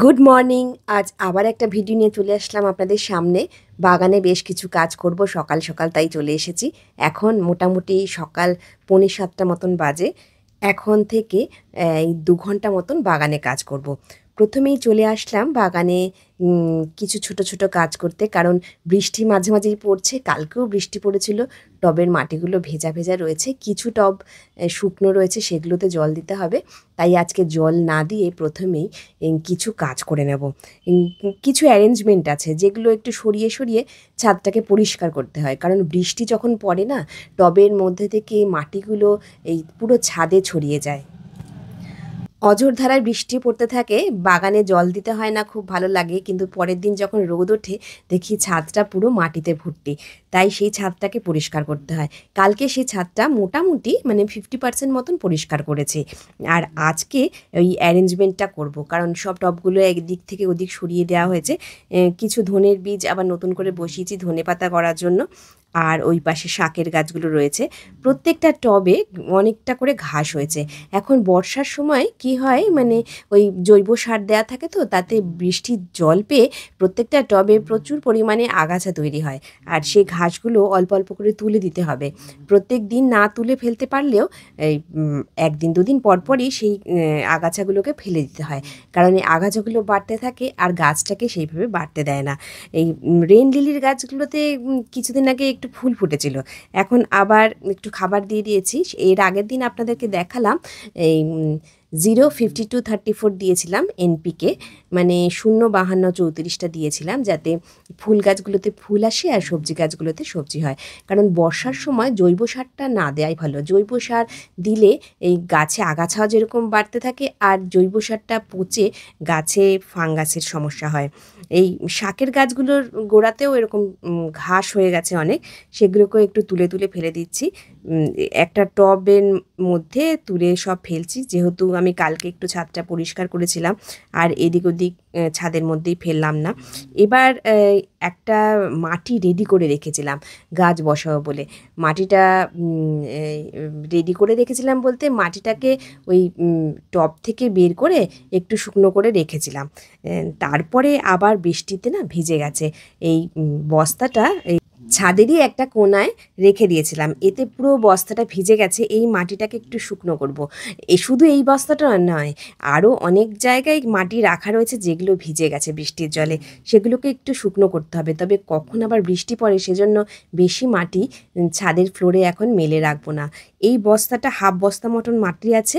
Good morning. আজ আবার একটা ভিডিও নিয়ে চলে আসলাম আপনাদের সামনে। বাগানে বেশ কিছু কাজ করব, সকাল সকাল তাই চলে এসেছি। এখন মোটামুটি সকাল 6:45 মতন বাজে। এখন থেকে এই 2 ঘন্টা মতন বাগানে কাজ করব। প্রথমেই চলে আসলাম বাগানে কিছু ছোট ছোট কাজ করতে, কারণ বৃষ্টি মাঝে মাঝেই পড়ছে। কালকেও বৃষ্টি পড়েছিল। টবের মাটিগুলো ভেজা ভেজা রয়েছে, কিছু টব শুকনো রয়েছে, সেগুলোতে জল দিতে হবে। তাই আজকে জল না দিয়ে প্রথমেই কিছু কাজ করে নেব। কিছু অ্যারেঞ্জমেন্ট আছে যেগুলো একটু সরিয়ে সরিয়ে ছাদটাকে পরিষ্কার করতে হয়, কারণ বৃষ্টি যখন পড়ে না, টবের মধ্যে থেকে মাটিগুলো এই পুরো ছাদে ছড়িয়ে যায়। অঝোরধারায় বৃষ্টি পড়তে থাকে, বাগানে জল দিতে হয় না, খুব ভালো লাগে। কিন্তু পরের দিন যখন রোদ ওঠে, দেখি ছাদটা পুরো মাটিতে ভর্তি। তাই সেই ছাদটাকে পরিষ্কার করতে হয়। কালকে সেই ছাদটা মোটামুটি 50% মতন পরিষ্কার করেছি। আর আজকে ওই অ্যারেঞ্জমেন্টটা করব, কারণ সব টবগুলো একদিক থেকে ওদিক সরিয়ে দেওয়া হয়েছে। কিছু ধনের বীজ আবার নতুন করে বসিয়েছি ধনেপাতা করার জন্য। আর ওই পাশে শাকের গাছগুলো রয়েছে। প্রত্যেকটা টবে অনেকটা করে ঘাস হয়েছে। এখন বর্ষার সময় কি হয়, ওই জৈব সার দেয়া থাকে, তো তাতে বৃষ্টির জল পেয়ে প্রত্যেকটা টবে প্রচুর পরিমাণে আগাছা তৈরি হয়। আর সেই ঘাসগুলো অল্প অল্প করে তুলে দিতে হবে। প্রত্যেক দিন না তুলে ফেলতে পারলেও এই 1 দিন 2 দিন পর পরই সেই আগাছাগুলোকে ফেলে দিতে হয়, কারণ এই আগাছাগুলো বাড়তে থাকে আর গাছটাকে সেইভাবে বাড়তে দেয় না। এই রেন লিলির গাছগুলোতে কিছুদিন আগে একটু ফুল ফুটেছিল, এখন আবার একটু খাবার দিয়ে দিয়েছি। এর আগের দিন আপনাদেরকে দেখালাম এই 05234 দিয়েছিলাম এনপিকে, 05234টা দিয়েছিলাম, যাতে ফুল গাছগুলোতে ফুল আসে আর সবজি গাছগুলোতে সবজি হয়। কারণ বর্ষার সময় জৈব সারটা না দেওয়াই ভালো। জৈব সার দিলে এই গাছে আগাছাও যেরকম বাড়তে থাকে, আর জৈব সারটা পচে গাছে ফাঙ্গাসের সমস্যা হয়। এই শাকের গাছগুলোর গোড়াতেও এরকম ঘাস হয়ে গেছে অনেক, সেগুলোকেও একটু তুলে তুলে ফেলে দিচ্ছি। একটা টবের মধ্যে তুলে সব ফেলছি, যেহেতু আমি কালকে একটু ছাদটা পরিষ্কার করেছিলাম আর এদিক ওদিক ছাদের মধ্যেই ফেললাম না। এবার একটা মাটি রেডি করে রেখেছিলাম গাছ বসাবো বলে। মাটিটা রেডি করে রেখেছিলাম বলতে, মাটিটাকে ওই টব থেকে বের করে একটু শুকনো করে রেখেছিলাম। তারপরে আবার বৃষ্টিতে না ভিজে গেছে। এই বস্তাটা ছাদেরই একটা কোনায় রেখে দিয়েছিলাম, এতে পুরো বস্তাটা ভিজে গেছে। এই মাটিটাকে একটু শুকনো করব। শুধু এই বস্তাটা নয়, আরও অনেক জায়গায় মাটি রাখা রয়েছে যেগুলো ভিজে গেছে বৃষ্টির জলে, সেগুলোকে একটু শুকনো করতে হবে। তবে কখন আবার বৃষ্টি পড়ে, সেজন্য বেশি মাটি ছাদের ফ্লোরে এখন মেলে রাখবো না। এই বস্তাটা হাফ বস্তা মতন মাটি আছে,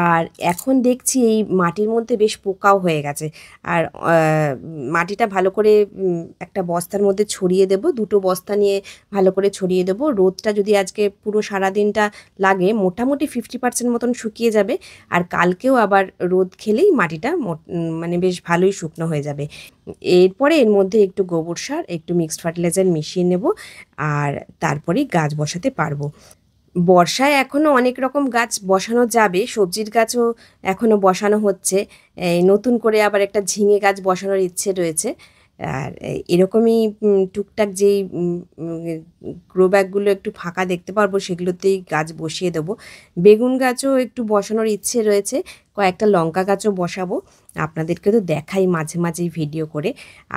আর এখন দেখছি এই মাটির মধ্যে বেশ পোকাও হয়ে গেছে। আর মাটিটা ভালো করে একটা বস্তার মধ্যে ছড়িয়ে দেব, 2টো বস্তা নিয়ে ভালো করে ছড়িয়ে দেবো। রোদটা যদি আজকে পুরো সারাদিনটা লাগে, মোটামুটি 50% মতন শুকিয়ে যাবে। আর কালকেও আবার রোদ খেলেই মাটিটা বেশ ভালোই শুকনো হয়ে যাবে। এরপরে এর মধ্যে একটু গোবর সার, একটু মিক্সড ফার্টিলাইজার মিশিয়ে নেব, আর তারপরেই গাছ বসাতে পারবো। বর্ষায় এখনও অনেক রকম গাছ বসানো যাবে, সবজির গাছও এখনও বসানো হচ্ছে। এই নতুন করে আবার একটা ঝিঙে গাছ বসানোর ইচ্ছে রয়েছে। আর এরকমই টুকটাক যেই গ্রো ব্যাগগুলো একটু ফাঁকা দেখতে পারবো, সেগুলোতেই গাছ বসিয়ে দেবো। বেগুন গাছও একটু বসানোর ইচ্ছে রয়েছে, কয়েকটা লঙ্কা গাছও বসাবো। আপনাদেরকে তো দেখাই মাঝে মাঝেই ভিডিও করে।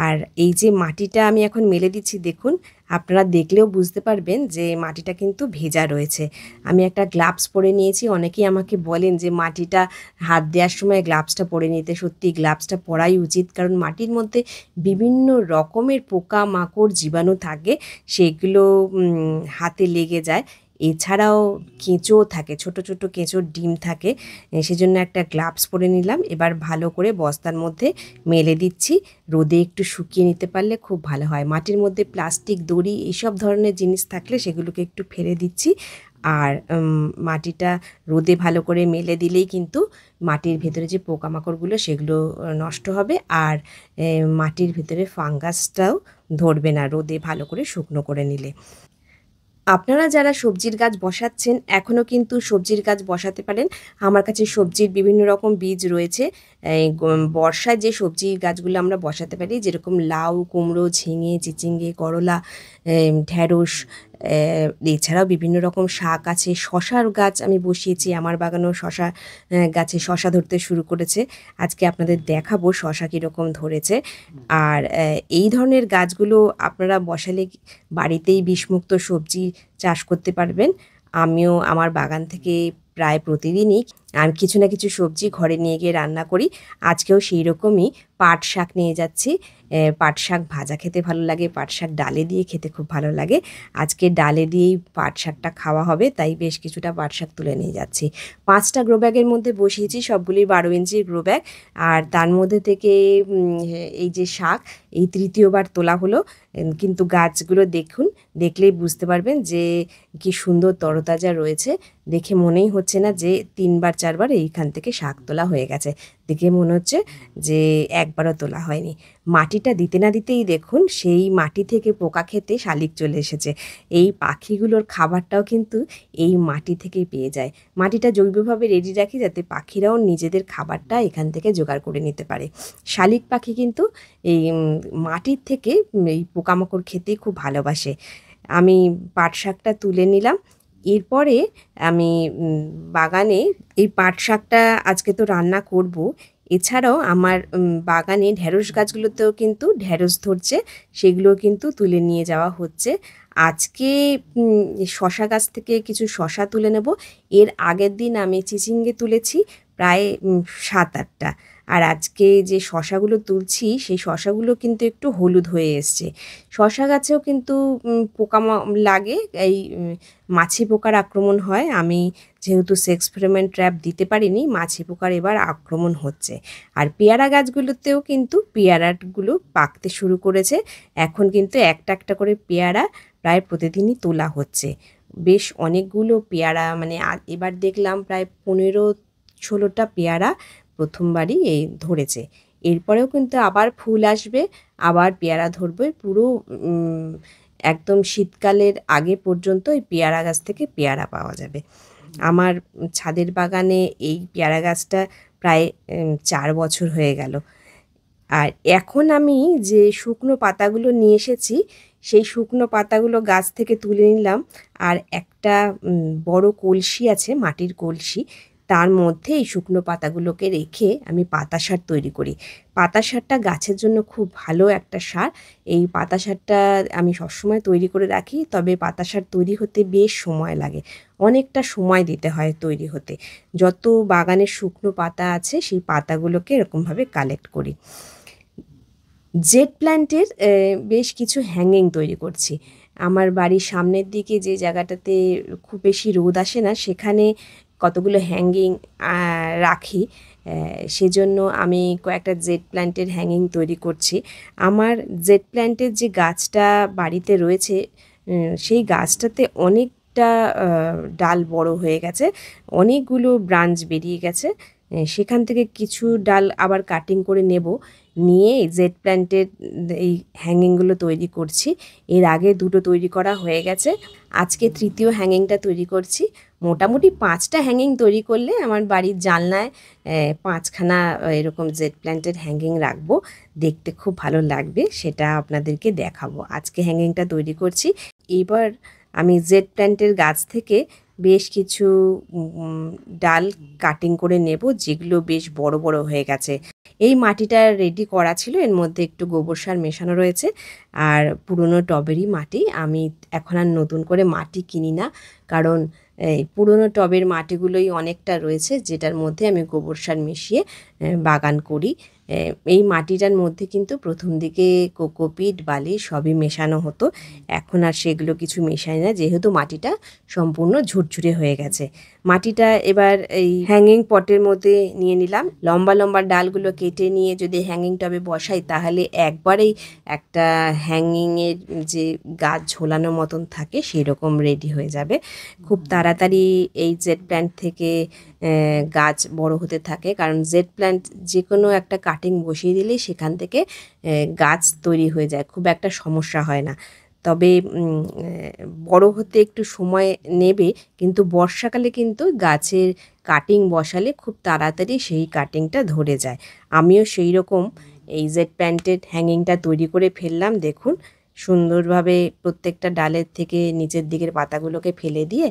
আর এই যে মাটিটা আমি এখন মেলে দিচ্ছি, দেখুন, আপনারা দেখলেও বুঝতে পারবেন যে মাটিটা কিন্তু ভেজা রয়েছে। আমি একটা গ্লাভস পরে নিয়েছি। অনেকেই আমাকে বলেন যে মাটিটা হাত দেওয়ার সময় গ্লাভসটা পরে নিতে। সত্যি গ্লাভসটা পরাই উচিত, কারণ মাটির মধ্যে বিভিন্ন রকমের পোকা মাকড় জীবাণু থাকে, সেগুলো হাতে লেগে যায়। এছাড়াও কেঁচোও থাকে, ছোট ছোট কেঁচোর ডিম থাকে। সেজন্য একটা গ্লাভস পরে নিলাম। এবার ভালো করে বস্তার মধ্যে মেলে দিচ্ছি। রোদে একটু শুকিয়ে নিতে পারলে খুব ভালো হয়। মাটির মধ্যে প্লাস্টিক, দড়ি এইসব ধরনের জিনিস থাকলে সেগুলোকে একটু ফেলে দিচ্ছি। আর মাটিটা রোদে ভালো করে মেলে দিলেই কিন্তু মাটির ভেতরে যে পোকামাকড়গুলো সেগুলো নষ্ট হবে, আর মাটির ভেতরে ফাঙ্গাসটাও ধরবে না রোদে ভালো করে শুকনো করে নিলে। আপনারা যারা সবজির গাছ বসাচ্ছেন, এখনও কিন্তু সবজির গাছ বসাতে পারেন। আমার কাছে সবজির বিভিন্ন রকম বীজ রয়েছে। এই বর্ষায় যে সবজি গাছগুলো আমরা বসাতে পারি, যেরকম লাউ, কুমড়ো, ঝিঙে, চিচিঙ্গে, করলা, ঢ্যাঁড়স, এছাড়াও বিভিন্ন রকম শাক আছে, শশার গাছ আমি বসিয়েছি, আমার বাগানেও শশা গাছে শশা ধরতে শুরু করেছে। আজকে আপনাদের দেখাবো শশা কীরকম ধরেছে। আর এই ধরনের গাছগুলো আপনারা বসালে বাড়িতেই বিষমুক্ত সবজি চাষ করতে পারবেন। আমিও আমার বাগান থেকে প্রায় প্রতিদিনই আমি কিছু না কিছু সবজি ঘরে নিয়ে গিয়ে রান্না করি। আজকেও সেই রকমই পাট শাক নিয়ে যাচ্ছি। পাট শাক ভাজা খেতে ভালো লাগে, পাট শাক ডালে দিয়ে খেতে খুব ভালো লাগে। আজকে ডালে দিয়েই পাট শাকটা খাওয়া হবে, তাই বেশ কিছুটা পাট শাক তুলে নিয়ে যাচ্ছি। 5টা গ্রো ব্যাগের মধ্যে বসিয়েছি, সবগুলি 12 ইঞ্চির গ্রো ব্যাগ। আর তার মধ্যে থেকে এই যে শাক, এই তৃতীয়বার তোলা হলো। কিন্তু গাছগুলো দেখুন, দেখলেই বুঝতে পারবেন যে কি সুন্দর তরতাজা রয়েছে। দেখে মনেই হচ্ছে না যে 3বার 4বার এইখান থেকে শাক তোলা হয়ে গেছে। দেখে মনে হচ্ছে যে একবারও তোলা হয়নি। মাটিটা দিতে না দিতেই দেখুন সেই মাটি থেকে পোকা খেতে শালিক চলে এসেছে। এই পাখিগুলোর খাবারটাও কিন্তু এই মাটি থেকেই পেয়ে যায়। মাটিটা জৈবভাবে রেডি রাখি যাতে পাখিরাও নিজেদের খাবারটা এখান থেকে জোগাড় করে নিতে পারে। শালিক পাখি কিন্তু এই মাটির থেকে এই পোকামাকড় খেতেই খুব ভালোবাসে। আমি পাট শাকটা তুলে নিলাম। এরপরে আমি বাগানে এই পাট শাকটা আজকে তো রান্না করব। এছাড়াও আমার বাগানে ঢ্যাঁড়স গাছগুলোতেও কিন্তু ঢ্যাঁড়স ধরছে, সেগুলো কিন্তু তুলে নিয়ে যাওয়া হচ্ছে। আজকে শশা গাছ থেকে কিছু শশা তুলে নেব। এর আগের দিন আমি চিচিঙ্গে তুলেছি প্রায় 7-8টা। আর আজকে যে শশাগুলো তুলছি সেই শশাগুলো কিন্তু একটু হলুদ হয়ে এসছে। শশা গাছেও কিন্তু পোকা লাগে, এই মাছি পোকার আক্রমণ হয়। আমি যেহেতু সেক্সপেরিমেন্ট ট্র্যাপ দিতে পারিনি, মাছি পোকার এবার আক্রমণ হচ্ছে। আর পেয়ারা গাছগুলোতেও কিন্তু পেয়ারাগুলো পাকতে শুরু করেছে। এখন কিন্তু একটা একটা করে পেয়ারা প্রায় প্রতিদিনই তোলা হচ্ছে। বেশ অনেকগুলো পেয়ারা, মানে এবার দেখলাম প্রায় 15-16টা পেয়ারা প্রথমবারই এই ধরেছে। এরপরেও কিন্তু আবার ফুল আসবে, আবার পেয়ারা ধরবে। পুরো একদম শীতকালের আগে পর্যন্ত এই পেয়ারা গাছ থেকে পেয়ারা পাওয়া যাবে। আমার ছাদের বাগানে এই পেয়ারা গাছটা প্রায় 4 বছর হয়ে গেল। আর এখন আমি যে শুকনো পাতাগুলো নিয়ে এসেছি, সেই শুকনো পাতাগুলো গাছ থেকে তুলে নিলাম। আর একটা বড় কলসি আছে, মাটির কলসি, তার মধ্যে এই শুকনো পাতাগুলোকে রেখে আমি পাতা সার তৈরি করি। পাতা সারটা গাছের জন্য খুব ভালো একটা সার। এই পাতা সারটা আমি সবসময় তৈরি করে রাখি, তবে পাতা সার তৈরি হতে বেশ সময় লাগে, অনেকটা সময় দিতে হয় তৈরি হতে। যত বাগানের শুকনো পাতা আছে সেই পাতাগুলোকে এরকমভাবে কালেক্ট করি। জেড প্ল্যান্টের বেশ কিছু হ্যাঙ্গিং তৈরি করছি। আমার বাড়ির সামনের দিকে যে জায়গাটাতে খুব বেশি রোদ আসে না, সেখানে কতগুলো হ্যাঙ্গিং রাখি। সেজন্য আমি কয়েকটা জেড প্ল্যান্টের হ্যাঙ্গিং তৈরি করছি। আমার জেড প্ল্যান্টের যে গাছটা বাড়িতে রয়েছে, সেই গাছটাতে অনেকটা ডাল বড় হয়ে গেছে, অনেকগুলো ব্রাঞ্চ বেরিয়ে গেছে। সেখান থেকে কিছু ডাল আবার কাটিং করে নেব, নিয়ে জেড প্ল্যান্টের এই হ্যাঙ্গিংগুলো তৈরি করছি। এর আগে 2টো তৈরি করা হয়ে গেছে, আজকে 3য় হ্যাঙ্গিংটা তৈরি করছি। মোটামুটি 5টা হ্যাঙ্গিং তৈরি করলে আমার বাড়ির জানলায় 5খানা এরকম জেড প্ল্যান্টের হ্যাঙ্গিং রাখবো। দেখতে খুব ভালো লাগবে, সেটা আপনাদেরকে দেখাবো। আজকে হ্যাঙ্গিংটা তৈরি করছি। এবার আমি জেড প্ল্যান্টের গাছ থেকে বেশ কিছু ডাল কাটিং করে নেব, যেগুলো বেশ বড় বড় হয়ে গেছে। এই মাটিটা রেডি করা ছিল, এর মধ্যে একটু গোবর সার মেশানো রয়েছে আর পুরনো টবেরই মাটি। আমি এখন আর নতুন করে মাটি কিনি না, কারণ এই পুরনো টবের মাটিগুলোই অনেকটা রয়েছে, যেটার মধ্যে আমি গোবর সার মিশিয়ে বাগান করি। এই মাটিটার মধ্যে কিন্তু প্রথম দিকে কোকোপিট, বালি সবই মেশানো হতো। এখন আর সেগুলো কিছু মেশাই না, যেহেতু মাটিটা সম্পূর্ণ ঝুরঝুরে হয়ে গেছে। মাটিটা এবার এই হ্যাঙ্গিং পটের মধ্যে নিয়ে নিলাম। লম্বা লম্বা ডালগুলো কেটে নিয়ে যদি হ্যাঙ্গিং টবে বসাই, তাহলে একবারেই একটা হ্যাঙ্গিংয়ের যে গাছ ঝোলানো মতন থাকে সেই রকম রেডি হয়ে যাবে। খুব তাড়াতাড়ি এই জেড প্ল্যান্ট থেকে গাছ বড় হতে থাকে, কারণ জেড প্ল্যান্ট যে কোনো একটা কাটিং বসিয়ে দিলেই সেখান থেকে গাছ তৈরি হয়ে যায়, খুব একটা সমস্যা হয় না। তবে বড় হতে একটু সময় নেবে, কিন্তু বর্ষাকালে কিন্তু গাছের কাটিং বসালে খুব তাড়াতাড়ি সেই কাটিংটা ধরে যায়। আমিও সেই রকম এই জেড প্ল্যান্টের হ্যাঙ্গিংটা তৈরি করে ফেললাম। দেখুন সুন্দরভাবে প্রত্যেকটা ডালের থেকে নিচের দিকের পাতাগুলোকে ফেলে দিয়ে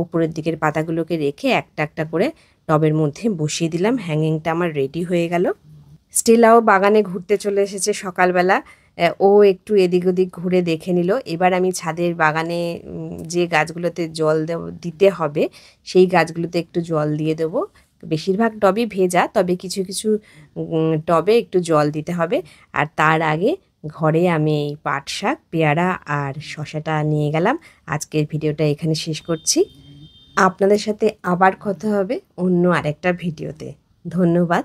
ওপরের দিকের পাতাগুলোকে রেখে একটা একটা করে টবের মধ্যে বসিয়ে দিলাম। হ্যাঙ্গিংটা আমার রেডি হয়ে গেল। স্টেলাও বাগানে ঘুরতে চলে এসেছে সকালবেলা। ও একটু এদিক ওদিক ঘুরে দেখে নিল। এবার আমি ছাদের বাগানে যে গাছগুলোতে জল দিতে হবে সেই গাছগুলোতে একটু জল দিয়ে দেবো। বেশিরভাগ টবই ভেজা, তবে কিছু কিছু টবে একটু জল দিতে হবে। আর তার আগে ঘরে আমি এই পাট শাক, পেয়ারা আর শসাটা নিয়ে গেলাম। আজকের ভিডিওটা এখানে শেষ করছি। আপনাদের সাথে আবার কথা হবে অন্য আরেকটা ভিডিওতে। ধন্যবাদ।